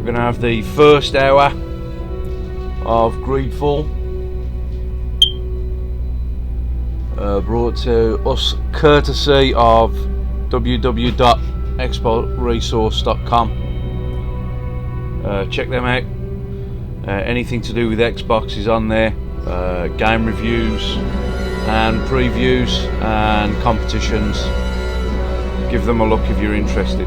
We're going to have the first hour of GreedFall brought to us courtesy of www.exportresource.com. Check them out. Anything to do with Xbox is on there. Game reviews and previews and competitions. Give them a look if you're interested.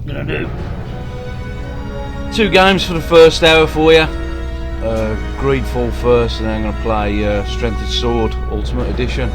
Gonna do 2 games for the first hour for you. GreedFall first, and then I'm going to play Strength of Sword Ultimate Edition.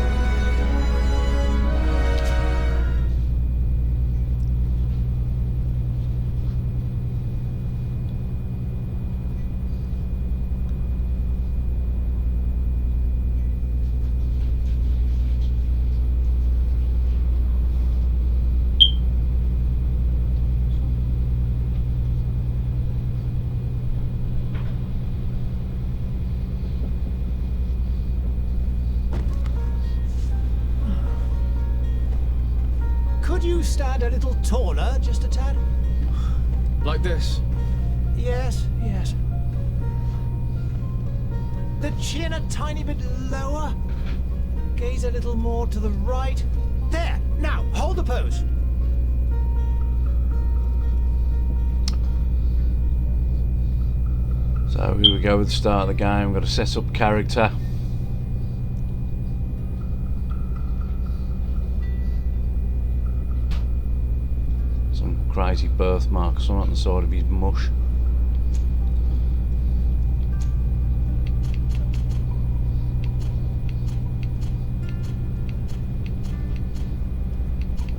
Could you stand a little taller, just a tad? Like this? Yes, yes. The chin a tiny bit lower. Gaze a little more to the right. There! Now, hold the pose. So here we go with the start of the game. We've got to set up character. Some crazy birthmark, something on the side of his mush.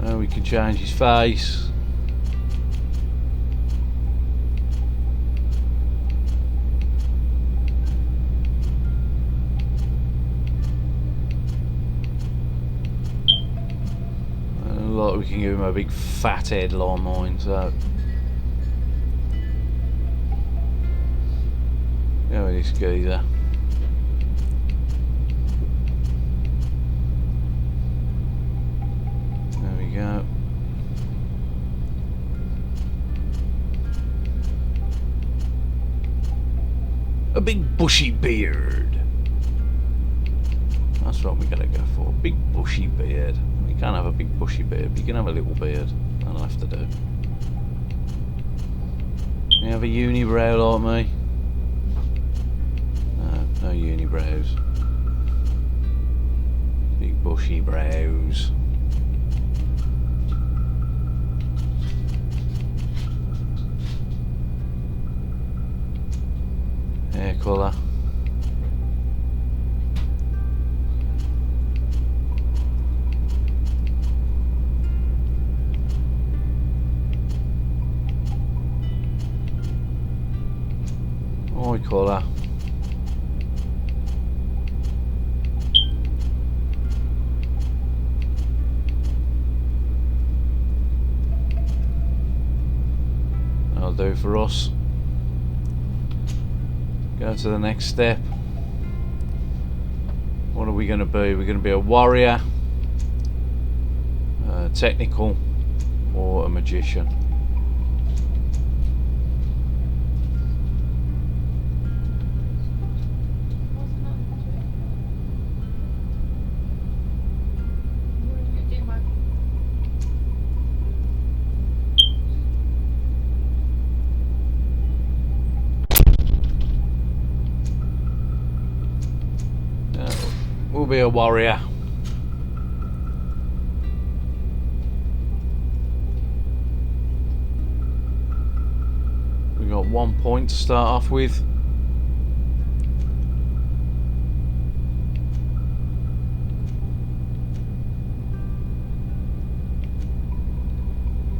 And we can change his face. We can give him a big fat head like mine, so go with this geezer. There we go. A big bushy beard. That's what we're gonna go for. Big bushy beard. You can't have a big bushy beard, but you can have a little beard. That'll have to do. You have a unibrow like me? No unibrows. Big bushy brows. Hair colour. Eye colour. That'll do for us. Go to the next step. What are we going to be? We're going to be a warrior, technical, or a magician. We'll be a warrior. We got 1 point to start off with.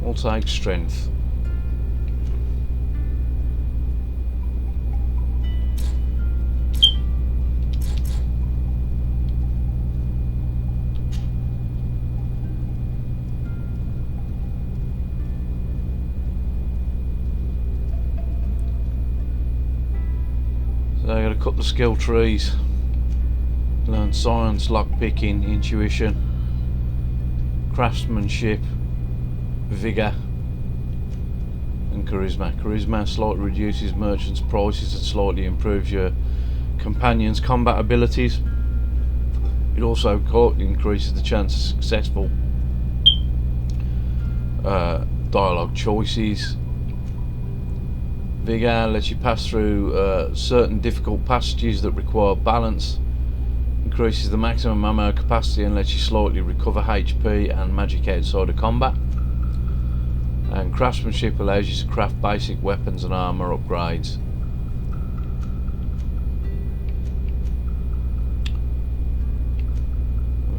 We'll take strength. cut the skill trees. Learn science, lockpicking, intuition, craftsmanship, vigour, and charisma. Charisma slightly reduces merchants' prices and slightly improves your companion's combat abilities. It also increases the chance of successful dialogue choices. Vigour lets you pass through certain difficult passages that require balance. Increases the maximum ammo capacity and lets you slightly recover HP and magic outside of combat. And craftsmanship allows you to craft basic weapons and armour upgrades.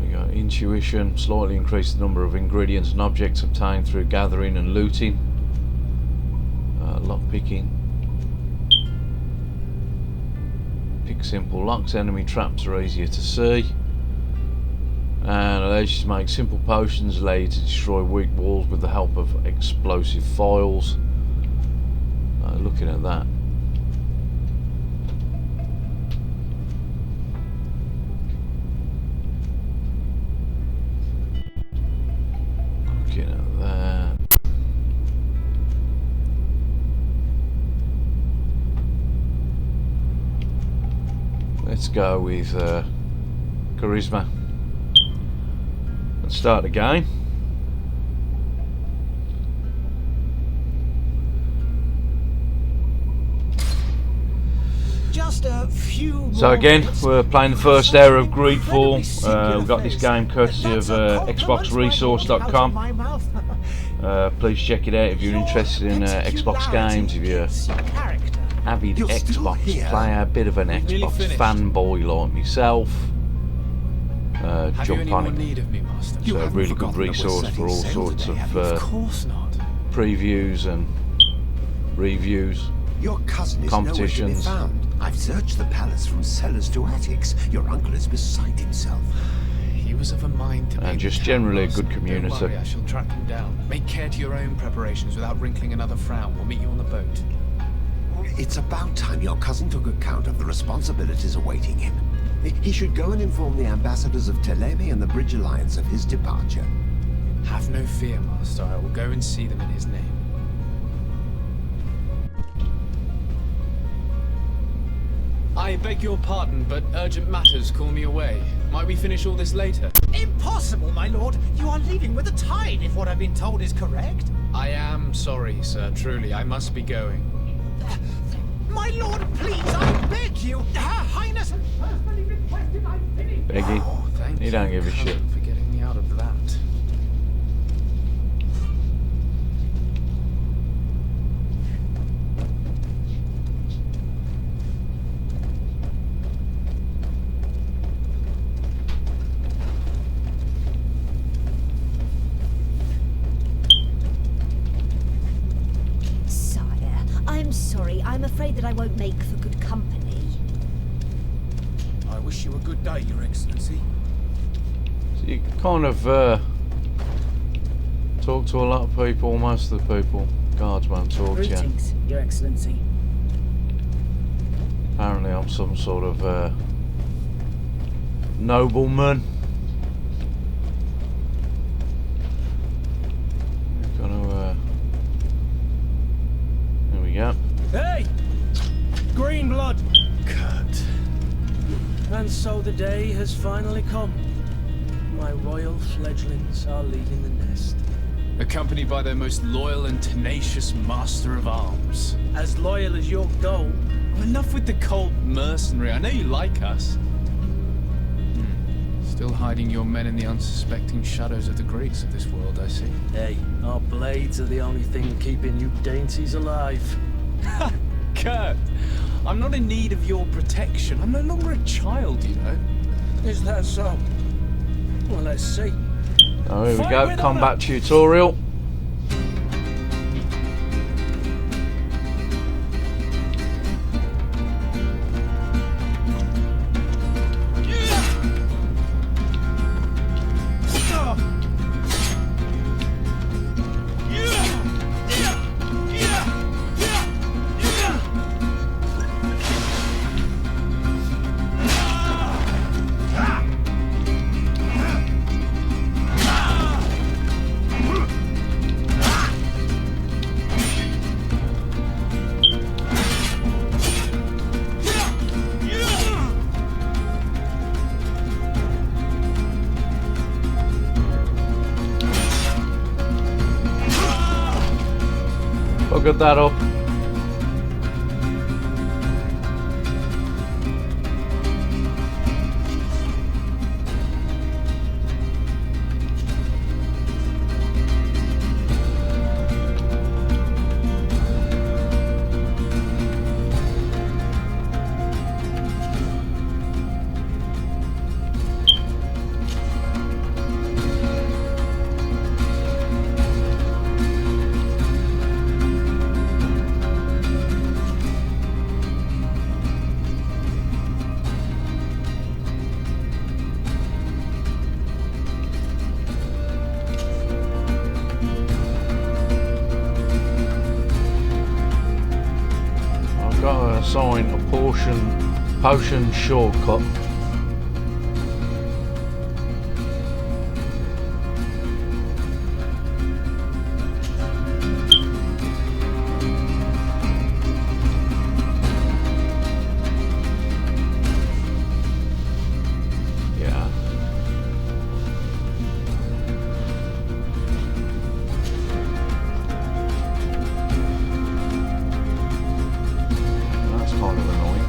We got intuition, slightly increase the number of ingredients and objects obtained through gathering and looting. Lockpicking. Pick simple locks, enemy traps are easier to see. And allows you to make simple potions, allow you to destroy weak walls with the help of explosive files. Looking at that. Looking at that. Let's go with charisma and start the game. Just a few. So again, we're playing the first era of GreedFall. We've got this game courtesy of xboxresource.com. Please check it out if you're interested in Xbox games, if you're avid Xbox player, a bit of an Xbox fanboy like myself, jump on it. It's a really good resource for all sorts of previews and reviews, Your cousin is competitions. nowhere to be found. I've searched the palace from cellars to attics. Your uncle is beside himself. He was of a mind to And just generally a good community. Don't worry, I shall track him down. Make care to your own preparations without wrinkling another frown. We'll meet you on the boat. It's about time your cousin took account of the responsibilities awaiting him. He should go and inform the ambassadors of Teleme and the Bridge Alliance of his departure. Have no fear, Master. I will go and see them in his name. I beg your pardon, but urgent matters call me away. Might we finish all this later? Impossible, my lord. You are leaving with the tide, if what I've been told is correct. I am sorry, sir. Truly, I must be going. My lord, please, I beg you. Her Highness has personally requested I finish. Beggy, Oh, thank you don't give a shit. for getting me out of that. I'm sorry. I'm afraid that I won't make for good company. I wish you a good day, Your Excellency. So you kind of talk to a lot of people, most of the people. Guards won't talk to you. Greetings, Your Excellency. Apparently I'm some sort of nobleman. There we go. Hey! Green blood! Kurt. And so the day has finally come. My royal fledglings are leaving the nest. Accompanied by their most loyal and tenacious master of arms. As loyal as your gold. Enough with the cold mercenary. I know you like us. Still hiding your men in the unsuspecting shadows of the greats of this world, I see. Hey, our blades are the only thing keeping you dainties alive. Kurt, I'm not in need of your protection. I'm no longer a child, you know. Is that so? Well, let's see. Oh, here we Fight go, with combat honor. tutorial. buggered that up. Assign a potion shortcut. Yeah. Kind of annoying.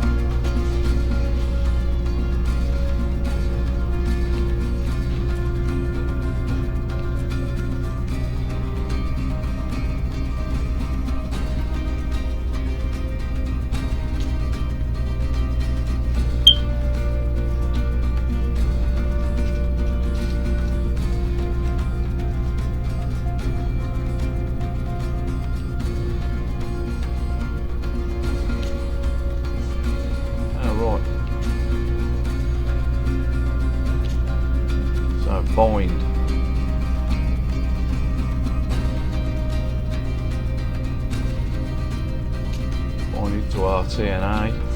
Bind. Bind it to RTNA.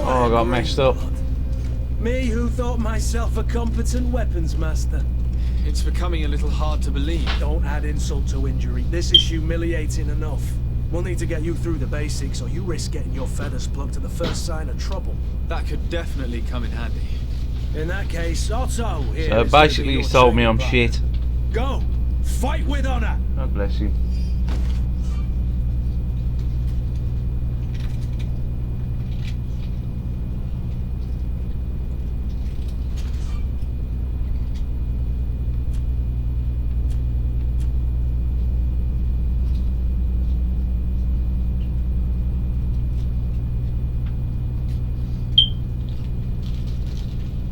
Oh, I got messed up. Me who thought myself a competent weapons master. It's becoming a little hard to believe. Don't add insult to injury. This is humiliating enough. We'll need to get you through the basics, or you risk getting your feathers plucked at the first sign of trouble. That could definitely come in handy. In that case, Otto here. So is basically your he's told me I'm training shit. partner. Go! Fight with honor! God bless him.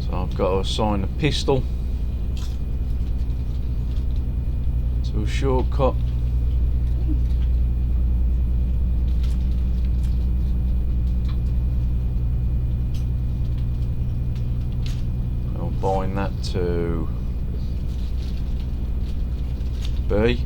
I've got to assign a pistol to a shortcut. I'll bind that to B.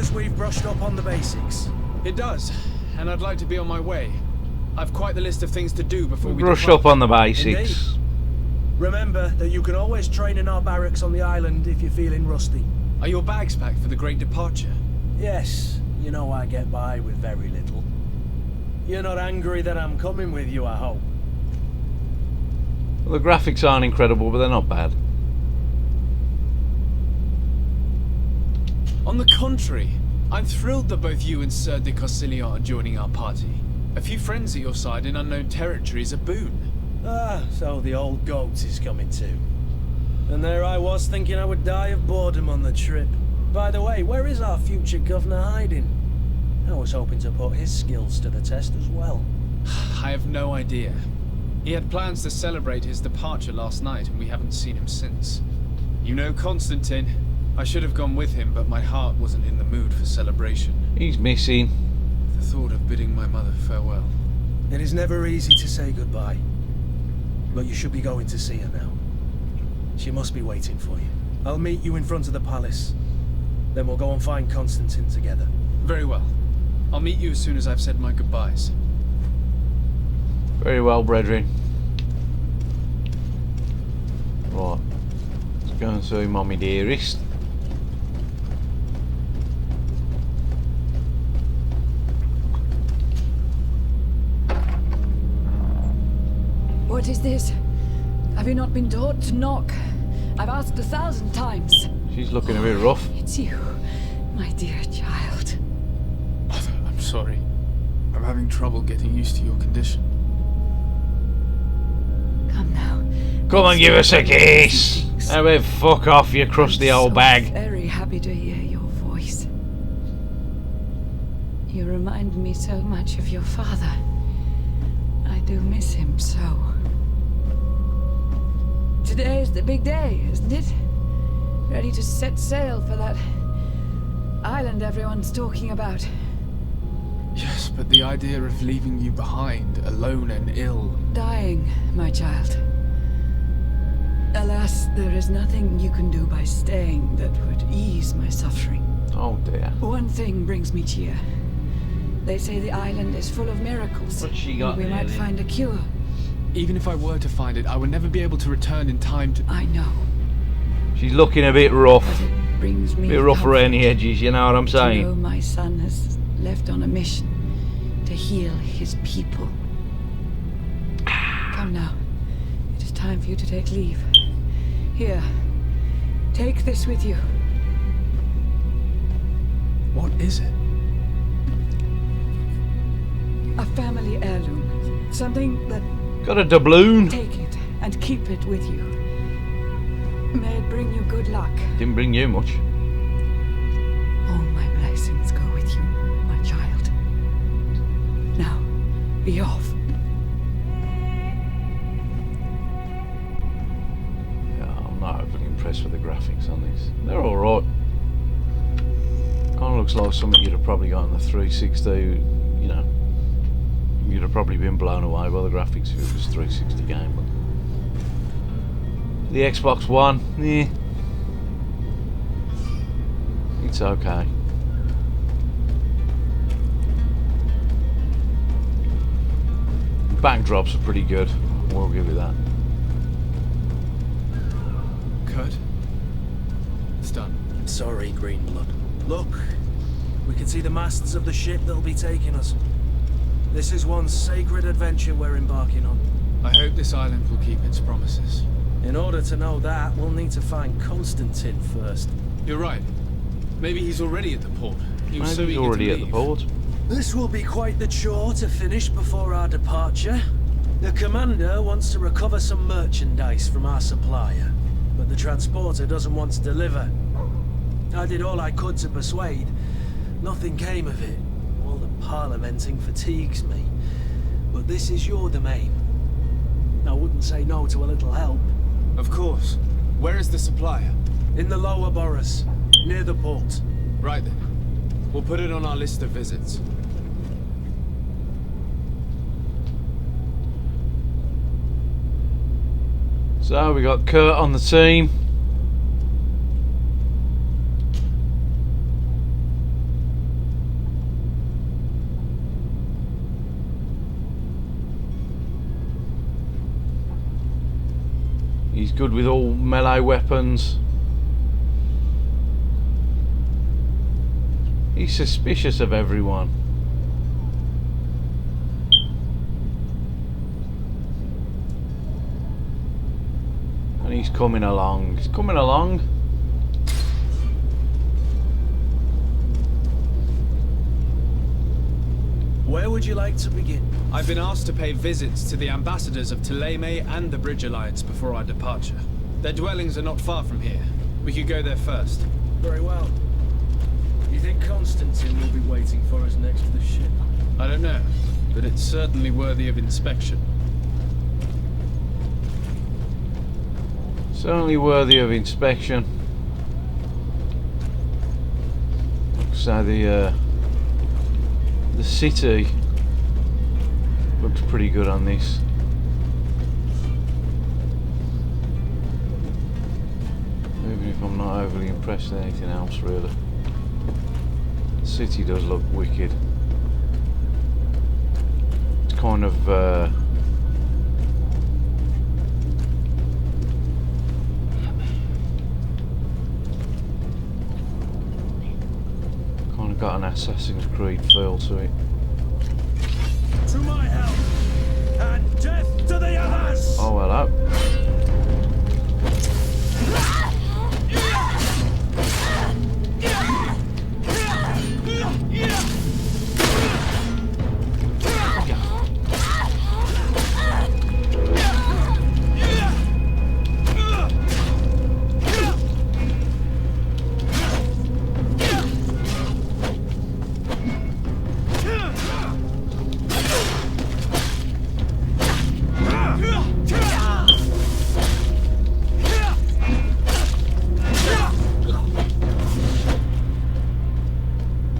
appears we've brushed up on the basics. It does, and I'd like to be on my way. I've quite the list of things to do before we Brush depart. up on the basics. Remember that you can always train in our barracks on the island if you're feeling rusty. Are your bags packed for the great departure? Yes, you know I get by with very little. You're not angry that I'm coming with you, I hope. Well, the graphics aren't incredible, but they're not bad. On the contrary, I'm thrilled that both you and Sir de Corsilion are joining our party. A few friends at your side in unknown territory is a boon. Ah, so the old goat is coming too. And there I was thinking I would die of boredom on the trip. By the way, where is our future governor hiding? I was hoping to put his skills to the test as well. I have no idea. He had plans to celebrate his departure last night, and we haven't seen him since. You know Constantine. I should have gone with him, but my heart wasn't in the mood for celebration. He's missing. The thought of bidding my mother farewell. It is never easy to say goodbye. But you should be going to see her now. She must be waiting for you. I'll meet you in front of the palace. Then we'll go and find Constantine together. Very well. I'll meet you as soon as I've said my goodbyes. Very well, brethren. Right. Let's go and see Mommy Dearest. What is this? Have you not been taught to knock? I've asked 1,000 times. She's looking a bit rough. It's you, my dear child. Mother, I'm sorry. I'm having trouble getting used to your condition. Come now. Come and give us a kiss. How about fuck off, you crusty I'm old so bag. Very happy to hear your voice. You remind me so much of your father. I do miss him so. Today is the big day, isn't it? Ready to set sail for that island everyone's talking about. Yes, but the idea of leaving you behind, alone and ill. Dying, my child. Alas, there is nothing you can do by staying that would ease my suffering. Oh dear. One thing brings me cheer. They say the island is full of miracles. What's she got and we there, might then? find a cure. Even if I were to find it, I would never be able to return in time to... I know. She's looking a bit rough. But it brings me A bit rough comfort around the edges, you know what I'm to know saying? my son has left on a mission to heal his people. Come now. It is time for you to take leave. Here. Take this with you. What is it? A family heirloom. Something that... Got a doubloon. Take it and keep it with you. May it bring you good luck. Didn't bring you much. All my blessings go with you, my child. Now, be off. Yeah, I'm not overly impressed with the graphics on this. They're alright. Kind of looks like something you'd have probably got on the 360, you know. You'd have probably been blown away by the graphics if it was a 360 game. But the Xbox One, yeah. It's okay. Backdrops are pretty good, we'll give you that. Kurt? It's done. Sorry, Greenblood. Look, we can see the masts of the ship that'll be taking us. This is one sacred adventure we're embarking on. I hope this island will keep its promises. In order to know that, we'll need to find Constantine first. You're right. Maybe he's already at the port. He was so Maybe he's eager already to at the leave. port. This will be quite the chore to finish before our departure. The commander wants to recover some merchandise from our supplier, but the transporter doesn't want to deliver. I did all I could to persuade. Nothing came of it. All the parliamenting fatigues me. But this is your domain. I wouldn't say no to a little help. Of course. Where is the supplier? In the lower boroughs, near the port. Right then. We'll put it on our list of visits. So we got Kurt on the team. He's good with all melee weapons. He's suspicious of everyone. And he's coming along. He's coming along. Where would you like to begin? I've been asked to pay visits to the ambassadors of Thélème and the Bridge Alliance before our departure. Their dwellings are not far from here. We could go there first. Very well. You think Constantine will be waiting for us next to the ship? I don't know, but it's certainly worthy of inspection. Certainly worthy of inspection. So the city looks pretty good on this. Even if I'm not overly impressed with anything else, really. The city does look wicked. It's kind of got an Assassin's Creed feel to it. To my help, and death to the others! Oh, hello.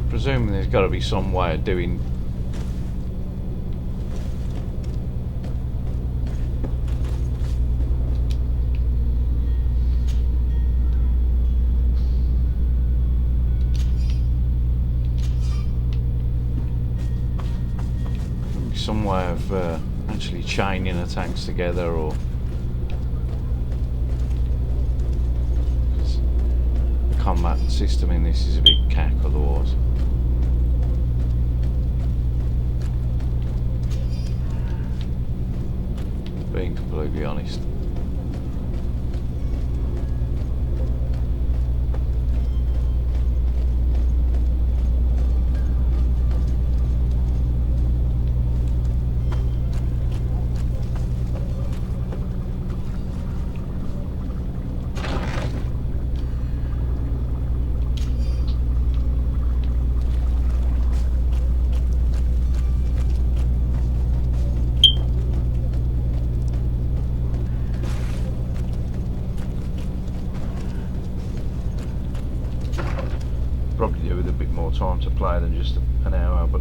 Presuming there's got to be some way of doing some way of actually chaining attacks together, or the combat system in this is a bit cack otherwise. Being completely honest. Probably do with a bit more time to play than just an hour, but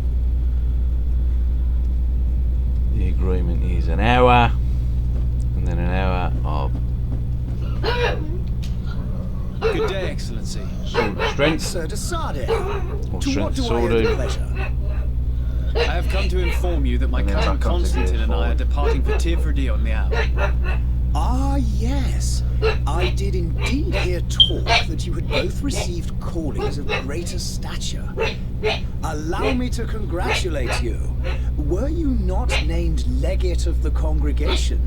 the agreement is an hour and then an hour of Good day, Excellency. sword strength. Sir Desade, Or to what strength do I owe sword. the pleasure? I have come to inform you that my And then cousin back onto Constantine and I are GreedFall. departing for Tirfredi on the hour. Ah, yes. I did indeed hear talk that you had both received callings of greater stature. Allow me to congratulate you. Were you not named legate of the congregation?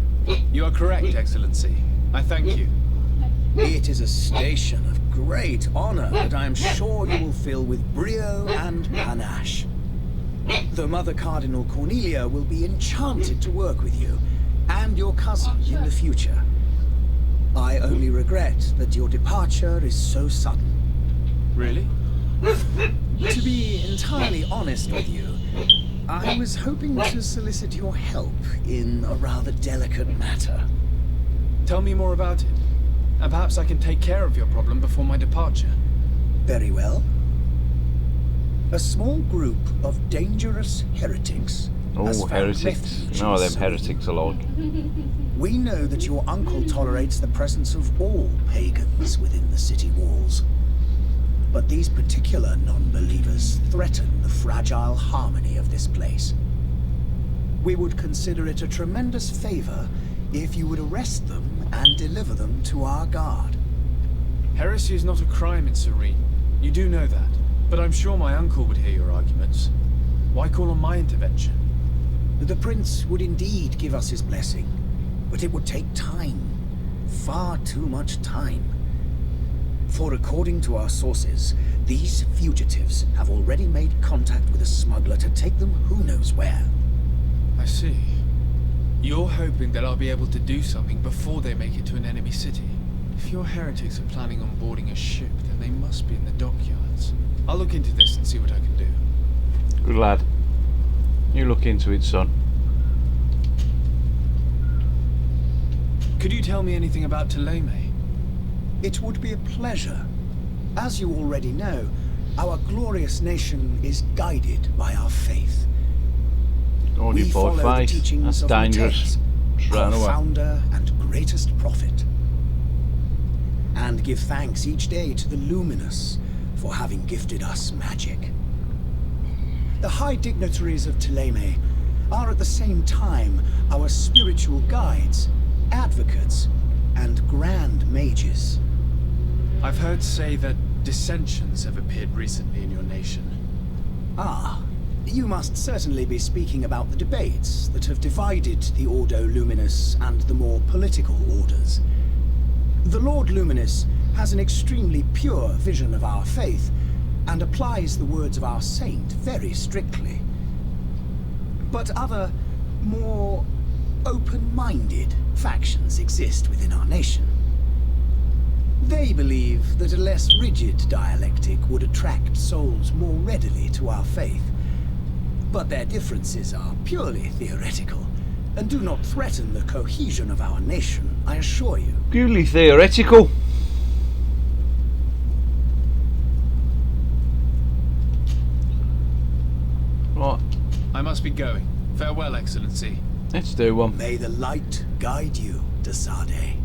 You are correct, Excellency. I thank you. It is a station of great honor that I am sure you will fill with brio and panache. The Mother Cardinal Cornelia will be enchanted to work with you and your cousin in the future. I only regret that your departure is so sudden. Really? To be entirely honest with you, I was hoping to solicit your help in a rather delicate matter. Tell me more about it. And perhaps I can take care of your problem before my departure. Very well. A small group of dangerous heretics. has Oh, found heretics. refuge No, in them Seoul. heretics are like. We know that your uncle tolerates the presence of all pagans within the city walls. But these particular non-believers threaten the fragile harmony of this place. We would consider it a tremendous favor if you would arrest them and deliver them to our guard. Heresy is not a crime in Serene. You do know that. But I'm sure my uncle would hear your arguments. Why call on my intervention? The prince would indeed give us his blessing, but it would take time. Far too much time. For according to our sources, these fugitives have already made contact with a smuggler to take them who knows where. I see. You're hoping that I'll be able to do something before they make it to an enemy city. If your heretics are planning on boarding a ship, then they must be in the dockyards. I'll look into this and see what I can do. Good lad. You look into it, son. Could you tell me anything about Thélème? It would be a pleasure. As you already know, our glorious nation is guided by our faith. Only We for follow the faith. teachings That's of dangerous. Matthias, Just our run away. founder and greatest prophet. And give thanks each day to the Luminous for having gifted us magic. The high dignitaries of Thélème are at the same time our spiritual guides, advocates, and grand mages. I've heard say that dissensions have appeared recently in your nation. Ah, you must certainly be speaking about the debates that have divided the Ordo Luminous and the more political orders. The Lord Luminous has an extremely pure vision of our faith and applies the words of our saint very strictly. But other, more open-minded factions exist within our nation. They believe that a less rigid dialectic would attract souls more readily to our faith. But their differences are purely theoretical and do not threaten the cohesion of our nation, I assure you. Purely theoretical. Right, I must be going. Farewell, Excellency. let's do one. May the light guide you, de Sade.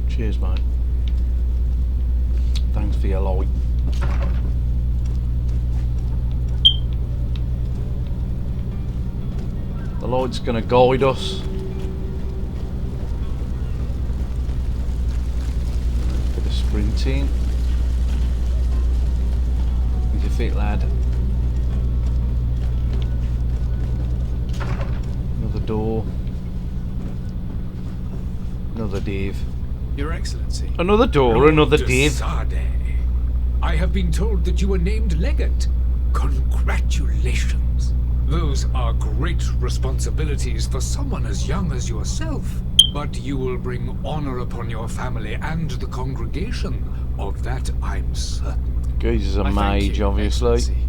Cheers, mate. Thanks for your light. The light's gonna guide us. Bit of sprinting. He's a fit lad. Another door. Another div. Your Excellency. Another door, Lord another de div. Sade, I have been told that you were named legate. Congratulations. Those are great responsibilities for someone as young as yourself. But you will bring honor upon your family and the congregation. Of that I'm certain. Geezer's a I thank mage, you, obviously. Excellency.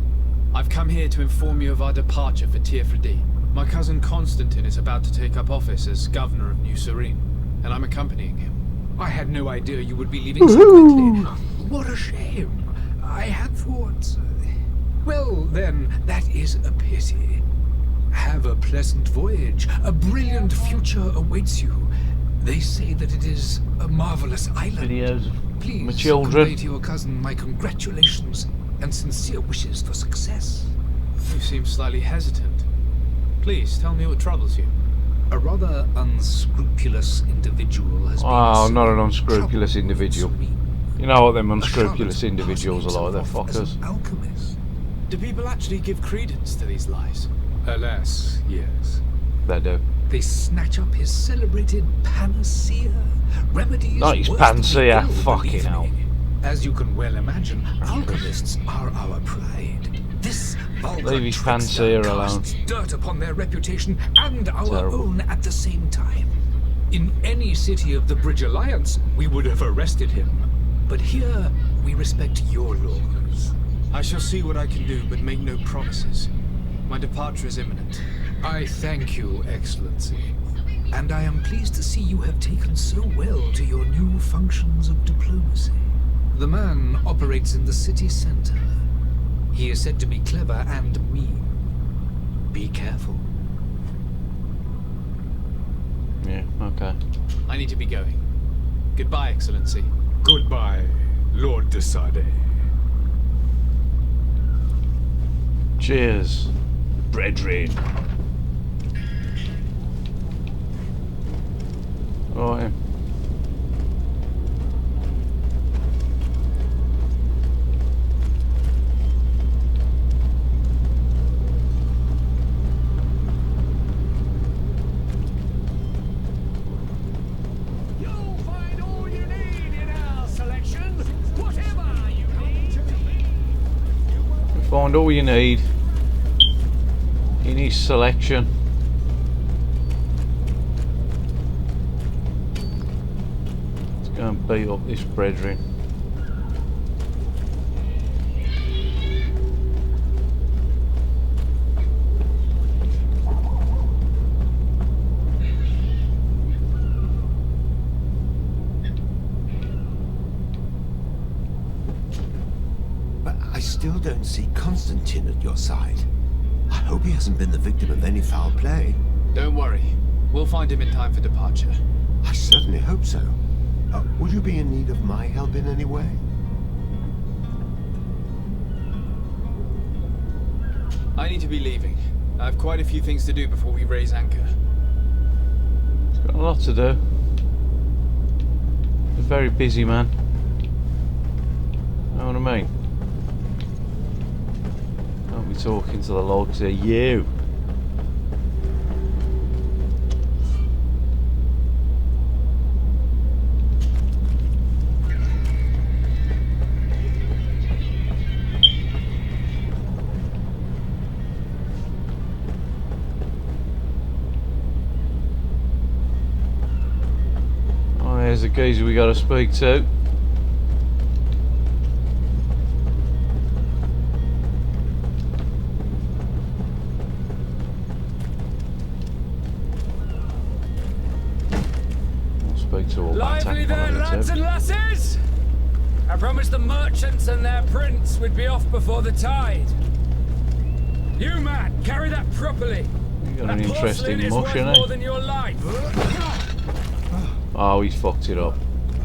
I've come here to inform you of our departure for Tiefredi. My cousin Constantine is about to take up office as governor of New Serene, and I'm accompanying him. I had no idea you would be leaving so quickly. What a shame. I had thought... Well, then, that is a pity. Have a pleasant voyage. A brilliant future awaits you. They say that it is a marvelous island. Videos of Please my children. convey to your cousin my congratulations and sincere wishes for success. You seem slightly hesitant. Please, tell me what troubles you. A rather unscrupulous individual has been... Oh, not an so unscrupulous troubled with individual. Serene. You know what them A unscrupulous charlatan individuals passing are like, they're himself off as fuckers. an alchemist. Do people actually give credence to these lies? Alas, yes. They do. They snatch up his celebrated panacea, remedies. Not his worth the panacea, gold, fucking believe hell. me. As you can well imagine, alchemists are our pride. This vulgar Leave his trickster panacea alone. casts dirt upon their reputation and our Terrible. own at the same time. In any city of the Bridge Alliance, we would have arrested him. But here, we respect your laws. I shall see what I can do, but make no promises. My departure is imminent. I thank you, Excellency. And I am pleased to see you have taken so well to your new functions of diplomacy. The man operates in the city center. He is said to be clever and mean. Be careful. Yeah, okay. I need to be going. Goodbye, Excellency. Goodbye, Lord de Sade. Cheers, brethren. Right. You'll find all you need in our selection, whatever you need. Find all you need in his selection. Let's go and beat up this brethren. But I still don't see Constantine at your side. I hope he hasn't been the victim of any foul play. Don't worry. We'll find him in time for departure. I certainly hope so. Would you be in need of my help in any way? I need to be leaving. I have quite a few things to do before we raise anchor. He's got a lot to do. He's a very busy man. You know what I mean? Don't be talking to the logs here. You! There's the geezer we gotta speak to. I'll speak to all that Lively there, lads and lasses! I promised the merchants and their prince we'd be off before the tide. You, man, carry that properly. You got That an porcelain interesting is mush, worth innit? more than your life. Oh, he's fucked it up.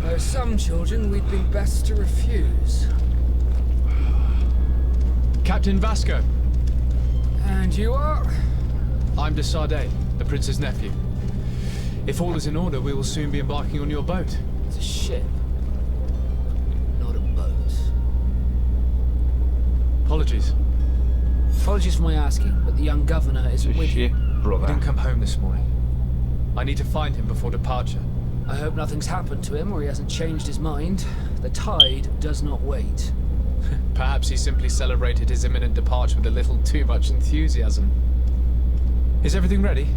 There are some children we'd be best to refuse. Captain Vasco. And you are? I'm de Sardet, the prince's nephew. If all is in order, we will soon be embarking on your boat. It's a ship, not a boat. Apologies. Apologies for my asking, but the young governor isn't It's a with shit, you. He brother. didn't come home this morning. I need to find him before departure. I hope nothing's happened to him or he hasn't changed his mind. The tide does not wait. Perhaps he simply celebrated his imminent departure with a little too much enthusiasm. Is everything ready?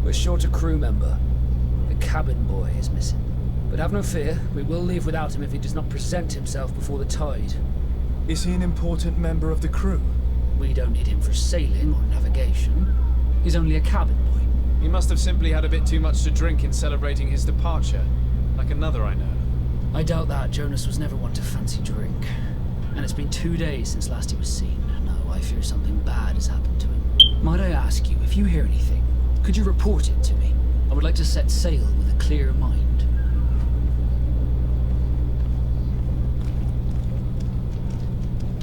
We're short a crew member. The cabin boy is missing. But have no fear, we will leave without him if he does not present himself before the tide. Is he an important member of the crew? We don't need him for sailing or navigation. He's only a cabin boy. He must have simply had a bit too much to drink in celebrating his departure, like another I know. I doubt that. Jonas was never one to fancy drink. And it's been 2 days since last he was seen. No, I fear something bad has happened to him. Might I ask you, if you hear anything, could you report it to me? I would like to set sail with a clear mind.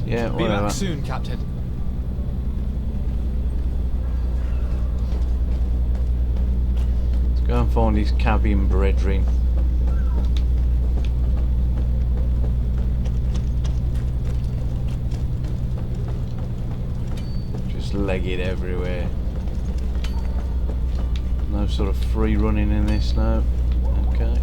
Yeah, Be whatever. back soon, Captain. Let's go and find his cabin brethren. Just leg it everywhere. No sort of free running in this now. Okay.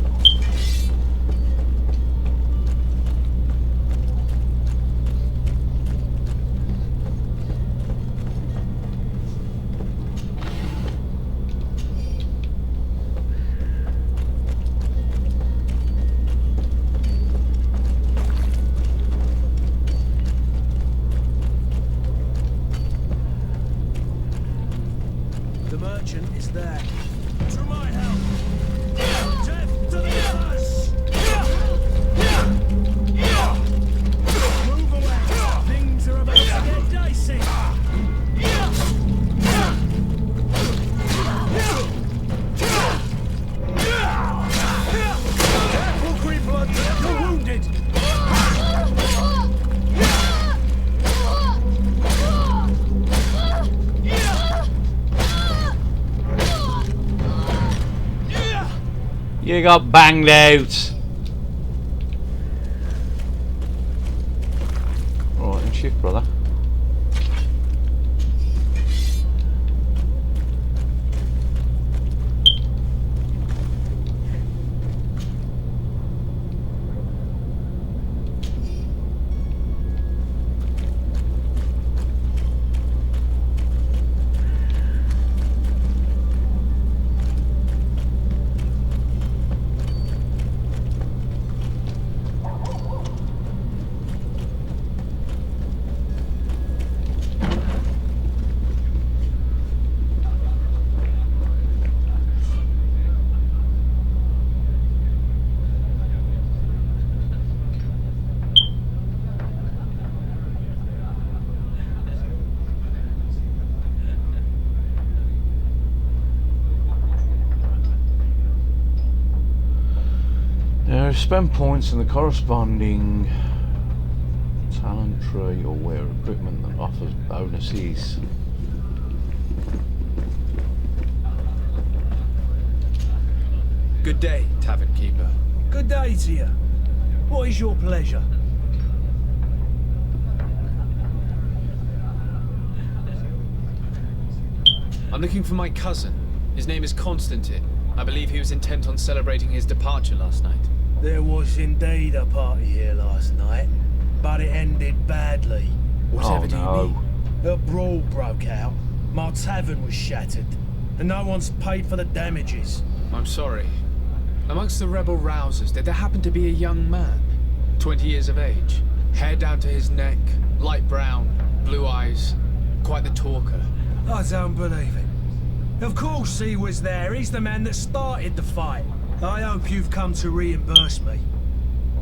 The merchant is there. To my help! Death to You got banged out. Right, and shift, brother. Spend points in the corresponding talent tree or wear equipment that offers bonuses. Good day, tavern keeper. Good day to you. What is your pleasure? I'm looking for my cousin. His name is Constantine. I believe he was intent on celebrating his departure last night. There was indeed a party here last night, but it ended badly. Whatever do you mean? A brawl broke out. My tavern was shattered, and no one's paid for the damages. I'm sorry. Amongst the rebel rousers, did there happen to be a young man? 20 years of age, hair down to his neck, light brown, blue eyes, quite the talker. I don't believe it. Of course he was there. He's the man that started the fight. I hope you've come to reimburse me.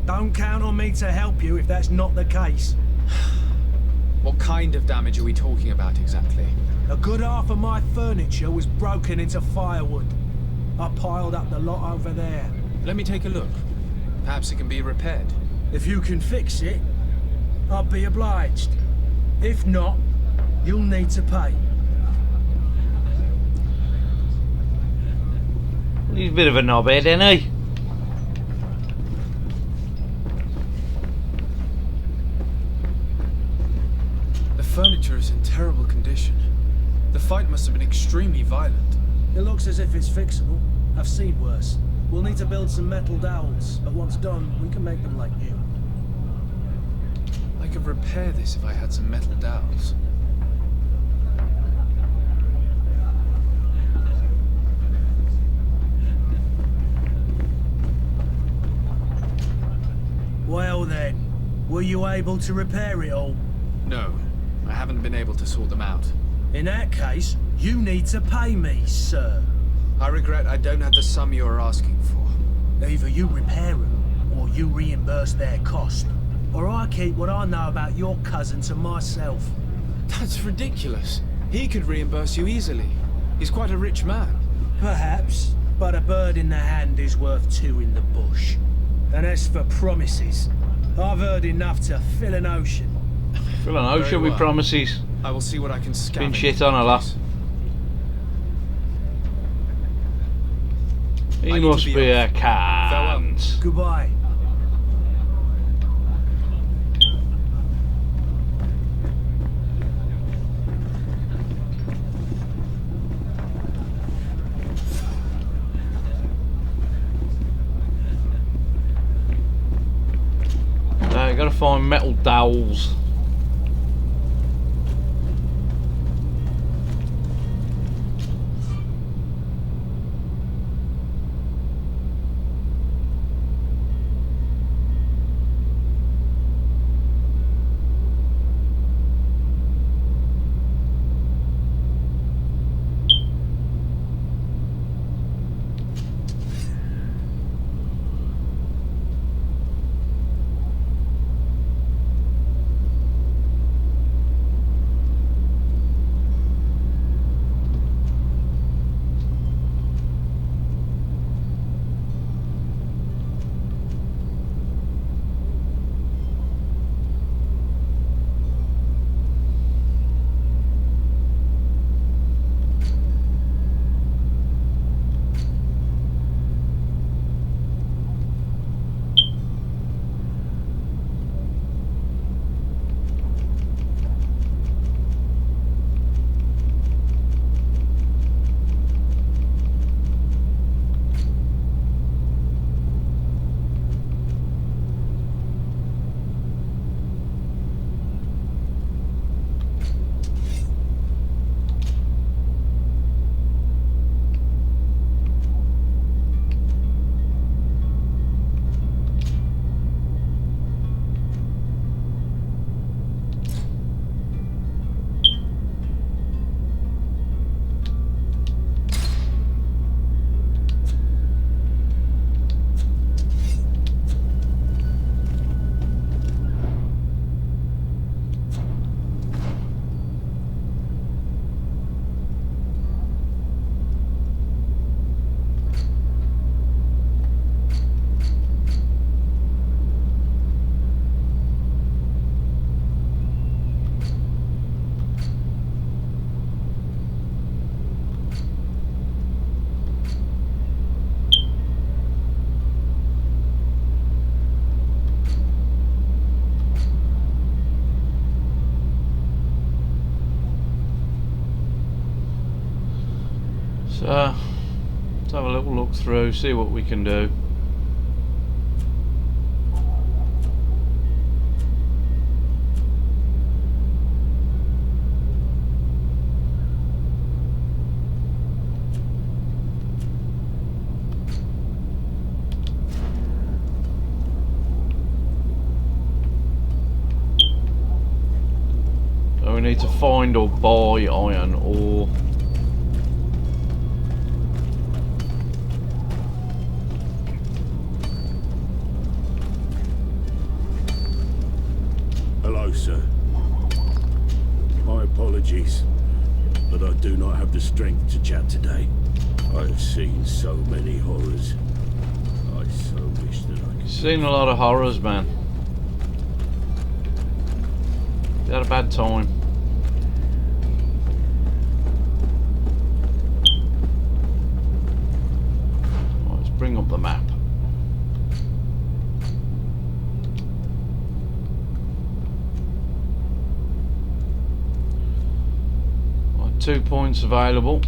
Don't count on me to help you if that's not the case. What kind of damage are we talking about exactly? A good half of my furniture was broken into firewood. I piled up the lot over there. Let me take a look. Perhaps it can be repaired. If you can fix it, I'll be obliged. If not, you'll need to pay. He's a bit of a knobhead, isn't he? The furniture is in terrible condition. The fight must have been extremely violent. It looks as if it's fixable. I've seen worse. We'll need to build some metal dowels, but once done, we can make them like new. I could repair this if I had some metal dowels. Well then, were you able to repair it all? No, I haven't been able to sort them out. In that case, you need to pay me, sir. I regret I don't have the sum you are asking for. Either you repair them, or you reimburse their cost. Or I keep what I know about your cousin to myself. That's ridiculous. He could reimburse you easily. He's quite a rich man. Perhaps, but a bird in the hand is worth two in the bush. And as for promises, I've heard enough to fill an ocean. Fill an ocean with promises. I will see what I can scavenge. Been shit on a lot. He must be a cunt. Goodbye. Gotta find metal dowels. So let's have a little look through, see what we can do. So we need to find or buy iron ore. Hello, sir. My apologies, but I do not have the strength to chat today. I have seen so many horrors. I so wish that I could... Seen a lot of horrors, man. You had a bad time. Right, let's bring up the map. Right, 2 points available.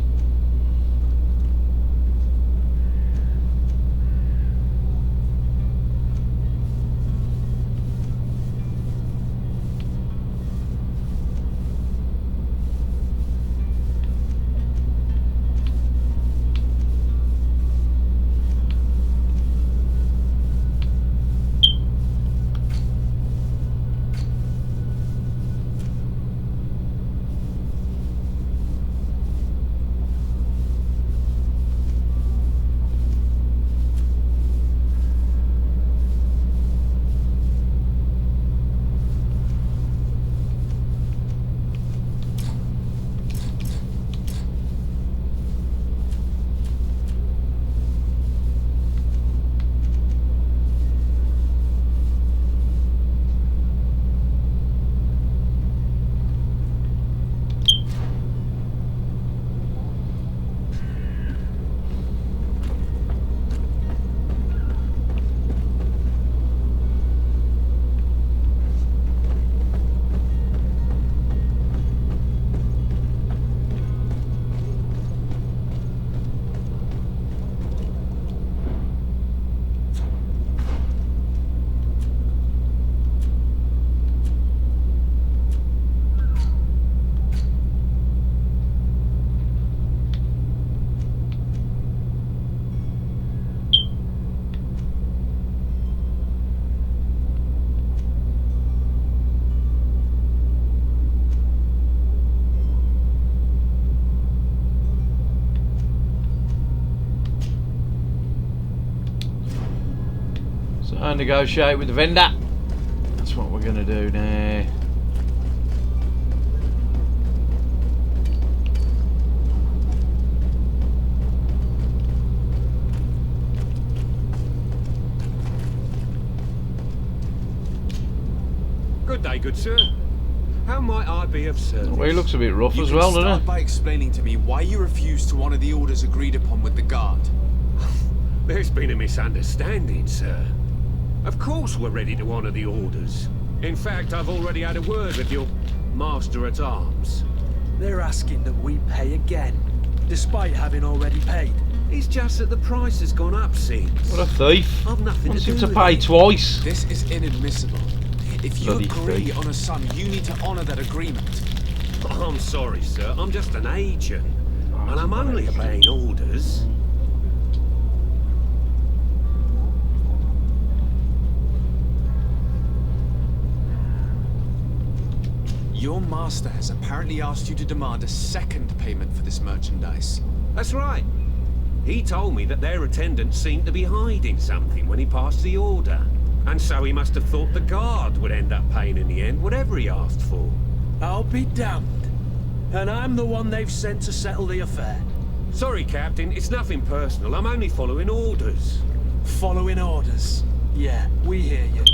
So negotiate with the vendor. That's what we're gonna do now. Good day, good sir. How might I be of service? Well, he looks a bit rough as well, doesn't Start he? by explaining to me why you refused to honor the orders agreed upon with the guard. There's been a misunderstanding, sir. Of course we're ready to honor the orders. In fact, I've already had a word with your master-at-arms. They're asking that we pay again, despite having already paid. It's just that the price has gone up since. What a thief. I've nothing Wants to him do to with pay it. twice. This is inadmissible. If you Bloody agree thief. on a sum, you need to honor that agreement. I'm sorry, sir. I'm just an agent. And I'm only obeying orders. Your master has apparently asked you to demand a second payment for this merchandise. That's right. He told me that their attendant seemed to be hiding something when he passed the order. And so he must have thought the guard would end up paying in the end, whatever he asked for. I'll be damned. And I'm the one they've sent to settle the affair. Sorry, Captain, it's nothing personal. I'm only following orders. Following orders. Yeah, we hear you.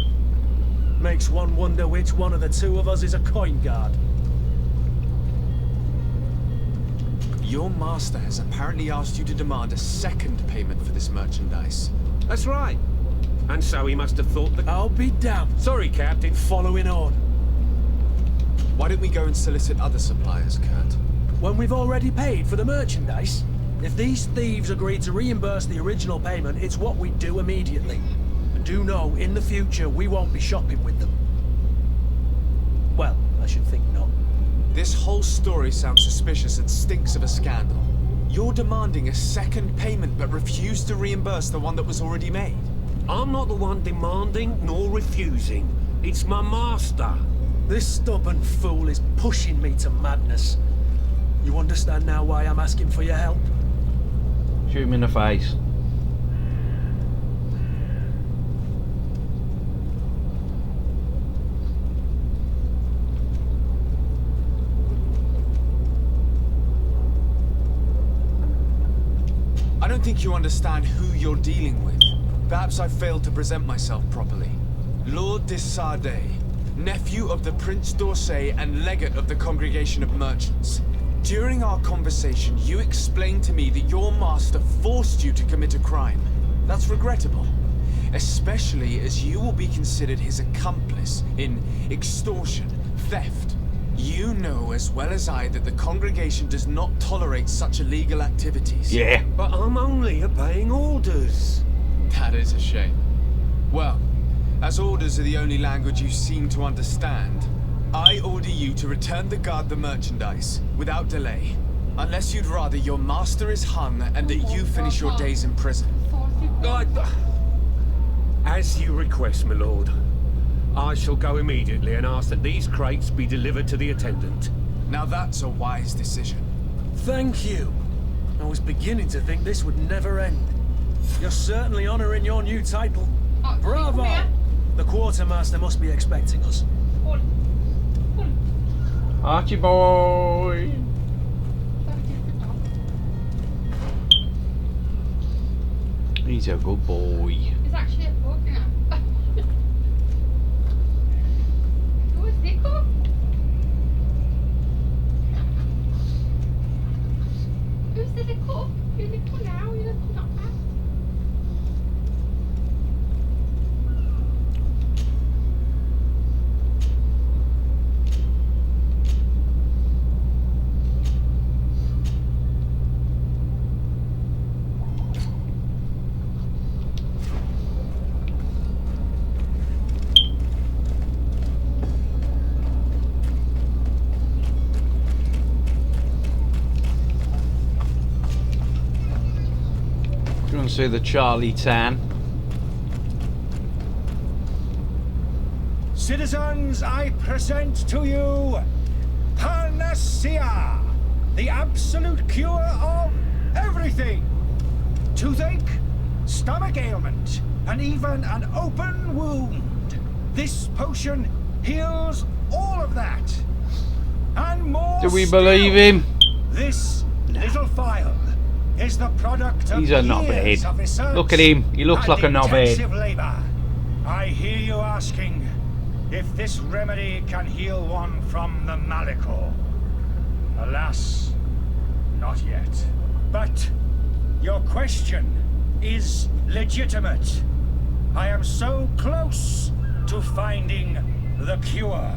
Makes one wonder which one of the two of us is a coin guard. Your master has apparently asked you to demand a second payment for this merchandise. That's right. And so he must have thought the... I'll be damned. Sorry, Captain. Following order. Why don't we go and solicit other suppliers, Kurt? When we've already paid for the merchandise? If these thieves agreed to reimburse the original payment, it's what we'd do immediately. And do know, in the future, we won't be shopping with them. Well, I should think not. This whole story sounds suspicious and stinks of a scandal. You're demanding a second payment but refuse to reimburse the one that was already made. I'm not the one demanding nor refusing. It's my master. This stubborn fool is pushing me to madness. You understand now why I'm asking for your help? Shoot him in the face. I don't think you understand who you're dealing with. Perhaps I failed to present myself properly. Lord de Sardet, nephew of the Prince d'Orsay and legate of the Congregation of Merchants. During our conversation, you explained to me that your master forced you to commit a crime. That's regrettable, especially as you will be considered his accomplice in extortion, theft. You know as well as I that the congregation does not tolerate such illegal activities. Yeah. But I'm only obeying orders. That is a shame. Well, as orders are the only language you seem to understand, I order you to return the guard the merchandise, without delay. Unless you'd rather your master is hung and that you finish your days in prison. As you request, my lord. I shall go immediately and ask that these crates be delivered to the attendant. Now that's a wise decision. Thank you. I was beginning to think this would never end. You're certainly honoring your new title. Bravo! The quartermaster must be expecting us. Archie boy. He's a good boy. It's actually a book now. Who is Nico? Who's the Nico? You're Nico now, you're not that. Do you want to see the Charlie Tan? Citizens, I present to you Panacea, the absolute cure of everything. Toothache, stomach ailment, and even an open wound. This potion heals all of that. And more. Do we believe him? This little phial is the product of He's a knobhead. of research. Look at him. He looks like a and knobhead. intensive labor. I hear you asking if this remedy can heal one from the Malachor. Alas, not yet. But your question is legitimate. I am so close to finding the cure.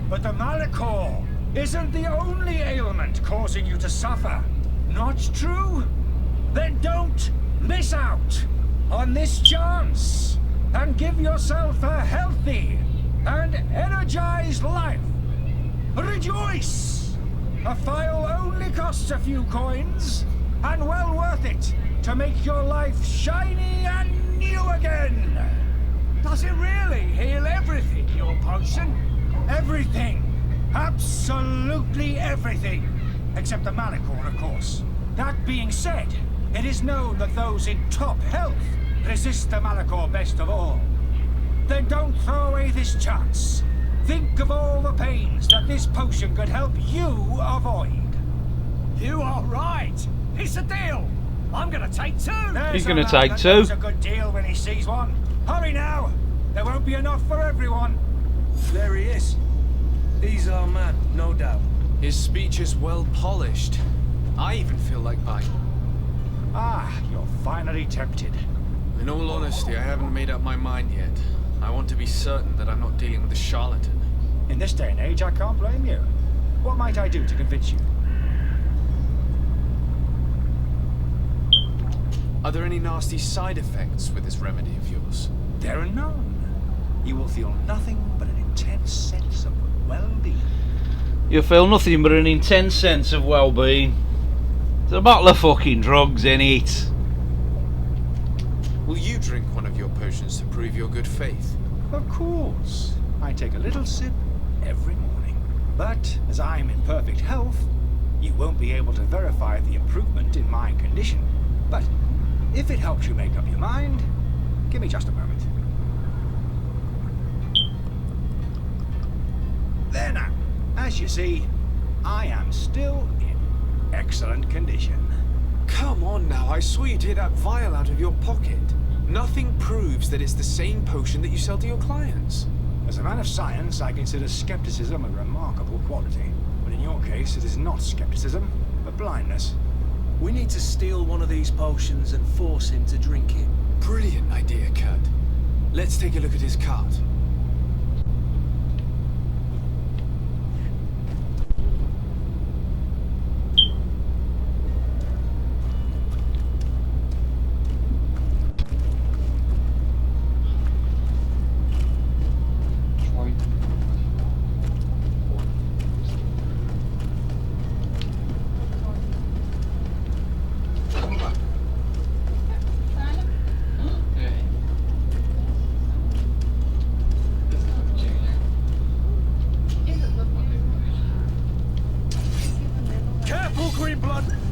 But the Malachor isn't the only ailment causing you to suffer. Not true? Then don't miss out on this chance and give yourself a healthy and energized life. Rejoice! A phial only costs a few coins, and well worth it to make your life shiny and new again. Does it really heal everything, your potion? Everything. Absolutely everything. Except the Malachor, of course. That being said, it is known that those in top health resist the Malachor best of all. Then don't throw away this chance. Think of all the pains that this potion could help you avoid. You are right. It's a deal. I'm gonna take two. He's gonna take two. It's a good deal when he sees one. Hurry now. There won't be enough for everyone. There he is. He's our man, no doubt. His speech is well polished. I even feel like buying. Ah, you're finally tempted. In all honesty, I haven't made up my mind yet. I want to be certain that I'm not dealing with a charlatan. In this day and age, I can't blame you. What might I do to convince you? Are there any nasty side effects with this remedy of yours? There are none. You will feel nothing but an intense sense of well-being. You feel nothing but an intense sense of well-being. There's a bottle of fucking drugs in it. Will you drink one of your potions to prove your good faith? Of course. I take a little sip every morning. But as I'm in perfect health, you won't be able to verify the improvement in my condition. But if it helps you make up your mind, give me just a moment. There now. As you see, I am still in excellent condition. Come on now, I swear you take that vial out of your pocket. Nothing proves that it's the same potion that you sell to your clients. As a man of science, I consider skepticism a remarkable quality. But in your case, it is not skepticism, but blindness. We need to steal one of these potions and force him to drink it. Brilliant idea, Kurt. Let's take a look at his cart.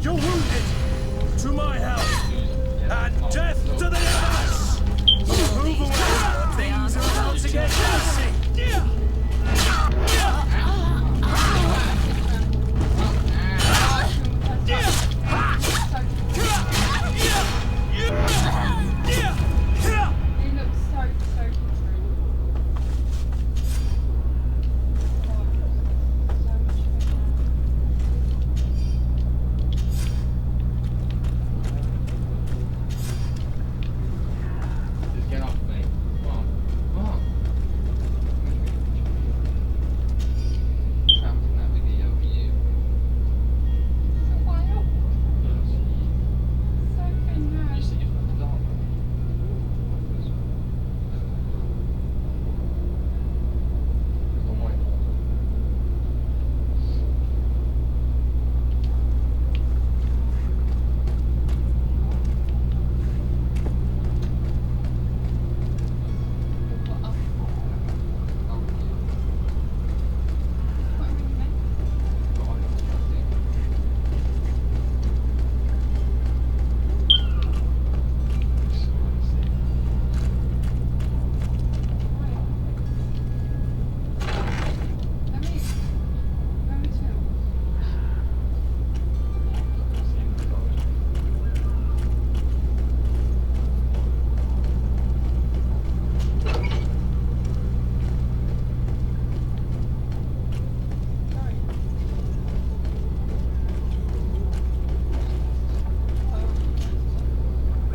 You're wounded! To my help! And death to the others! Move away! Things are about to get messy!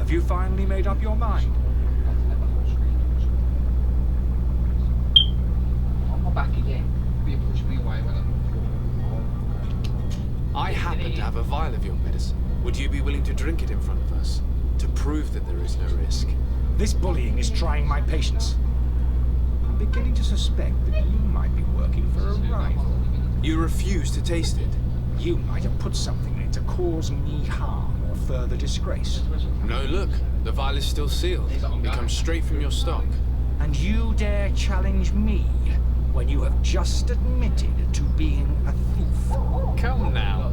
Have you finally made up your mind? I happen to have a vial of your medicine. Would you be willing to drink it in front of us? To prove that there is no risk? This bullying is trying my patience. I'm beginning to suspect that you might be working for a rival. You refuse to taste it? You might have put something in it to cause me harm or further disgrace. No, look. The vial is still sealed. It comes straight from your stock. And you dare challenge me when you have just admitted to being a thief? Come now.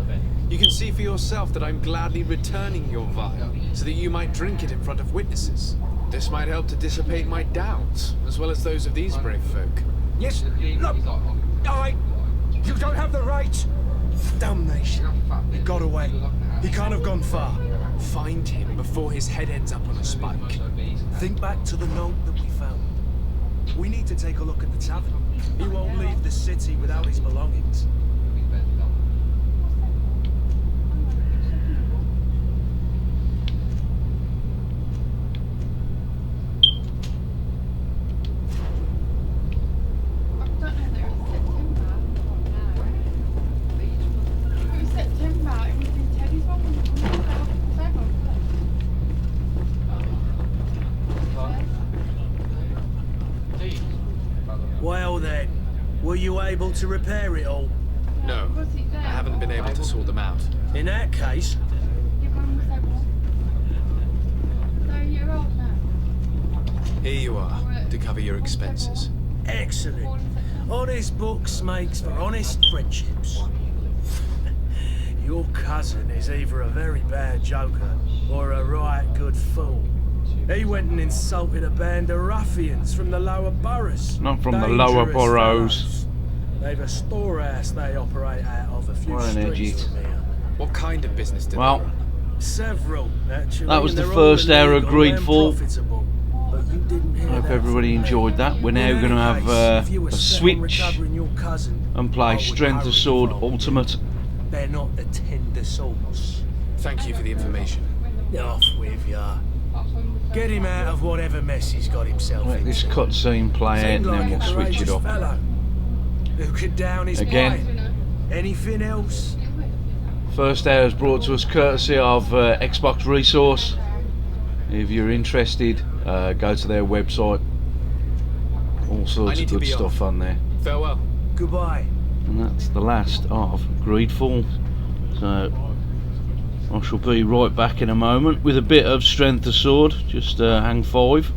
You can see for yourself that I'm gladly returning your vial, so that you might drink it in front of witnesses. This might help to dissipate my doubts, as well as those of these brave folk. Yes, look, you don't have the right. Damnation. He got away. He can't have gone far. Find him before his head ends up on a spike. Think back to the note that we found. We need to take a look at the tavern. He won't leave the city without his belongings. Well then, were you able to repair it all? No, I haven't been able to sort them out. In that case, Here you are, to cover your expenses. excellent. Honest books makes for honest friendships. Your cousin is either a very bad joker or a right good fool. He went and insulted a band of ruffians from the lower boroughs. Not from the lower Dangerous boroughs. fellows. They've a storehouse they operate out of a few What an streets idiot. from here. What kind of business did Well, they run? Several, actually. that was and the they're first all hour of illegal and GreedFall. profitable. But you didn't hear Hope that everybody from me. enjoyed that. We're now In going to any have case, if you were a set on switch recovering your cousin, and I play would Strength hurry of Sword from. Ultimate. They're not the tender sorts. Thank you for the information. Off with ya. Get him out of whatever mess he's got himself Let into. this cutscene play out Seemed and then like we'll a switch it courageous up. fellow. Who could down his Again. pride. Anything else? First hour is brought to us courtesy of Xbox Resource. If you're interested, go to their website. All sorts of good stuff on there. Farewell. Goodbye. And that's the last of GreedFall. So I shall be right back in a moment with a bit of Strength of Sword. Just hang 5.